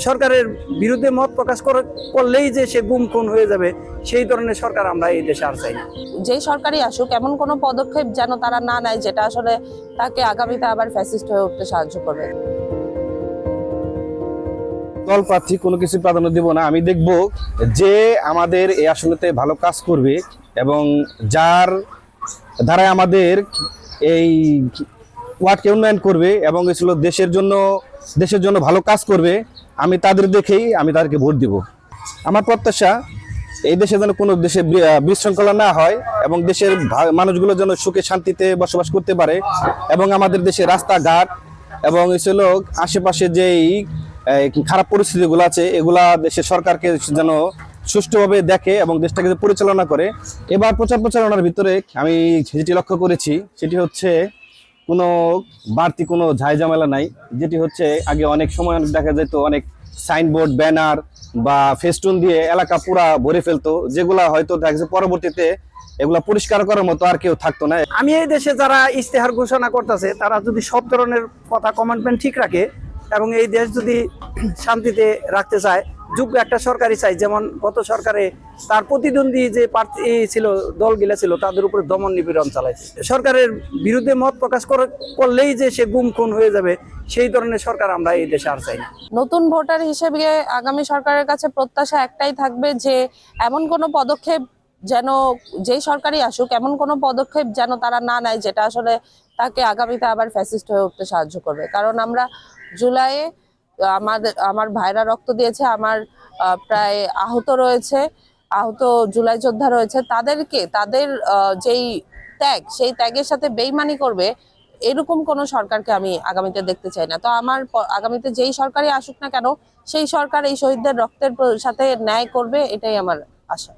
সরকারের বিরুদ্ধে মত প্রকাশ করলেই যে সে গুম খুন হয়ে যাবে, সেই ধরনের সরকার আমরা এই দেশে আর চাই না। যেই সরকারই আসুক এমন কোনো পদক্ষেপ যেন তারা না নেয় যেটা আসলে তাকে আগামীতে আবার ফ্যাসিস্ট হয়ে উঠতে সাহায্য করবে। দল প্রার্থী কোনো কিছু প্রাধান্য দেব না। আমি দেখব যে আমাদের এই আসনেতে ভালো কাজ করবে এবং যার দ্বারা আমাদের এই ওয়ার্ডকে উন্নয়ন করবে এবং এগুলো দেশের জন্য ভালো কাজ করবে, আমি তাদের দেখেই আমি তাদেরকে ভোট দিব। আমার প্রত্যাশা এই দেশে যেন কোনো দেশে বিশৃঙ্খলা না হয় এবং দেশের মানুষগুলো যেন সুখে শান্তিতে বসবাস করতে পারে এবং আমাদের দেশে রাস্তাঘাট এবং এগুলো আশেপাশে যেই খারাপ পরিস্থিতিগুলো আছে এগুলা দেশের সরকারকে যেন সুষ্ঠুভাবে দেখে এবং দেশটাকে পরিচালনা করে। এবার প্রচারণার ভিতরে আমি যেটি লক্ষ্য করেছি সেটি হচ্ছে কোনো বাড়তি কোনো ঝামেলা নাই। যেটি হচ্ছে আগে অনেক সময় দেখা যেত অনেক সাইনবোর্ড, ব্যানার বা ফেস্টুন দিয়ে এলাকা পুরা ভরে ফেলতো, যেগুলা হয়তো দেখা যাচ্ছে পরবর্তীতে এগুলা পরিষ্কার করার মতো আর কেউ থাকতো না। আমি এই দেশে যারা ইশতেহার ঘোষণা করতেছে তারা যদি সব ধরনের কথা কমিটমেন্ট ঠিক রাখে এবং এই দেশ যদি শান্তিতে রাখতে চায়, যোগ্য একটা সরকারই চাই। যেমন গত সরকারে তার প্রতিদ্বন্দ্বী যে প্রার্থী ছিল, দলগুলা ছিল, তাদের উপরে দমন নিপীড়ন চালাইছে। সরকারের বিরুদ্ধে মত প্রকাশ করলেই যে সে গুম খুন হয়ে যাবে, সেই ধরনের সরকার আমরা এই দেশে আর চাই না। নতুন ভোটার হিসেবে আগামী সরকারের কাছে প্রত্যাশা একটাই থাকবে যে এমন কোনো পদক্ষেপ যেন, যেই সরকারই আসুক এমন কোনো পদক্ষেপ যেন তারা না নেয় যেটা আসলে তাকে আগামীতে আবার ফ্যাসিস্ট হয়ে উঠতে সাহায্য করবে। কারণ আমরা জুলাইয়ে আমার ভাইরা রক্ত দিয়েছে, আমার প্রায় আহত জুলাই যোদ্ধা রয়েছে, তাদের যেই ত্যাগ, সেই ত্যাগের সাথে বেইমানি করবে এরকম কোন সরকারকে আমি আগামীতে দেখতে চাই না। তো আমার আগামীতে যেই সরকারই আসুক না কেন, সেই সরকার এই শহীদদের রক্তের সাথে ন্যায় করবে, এটাই আমার আশা।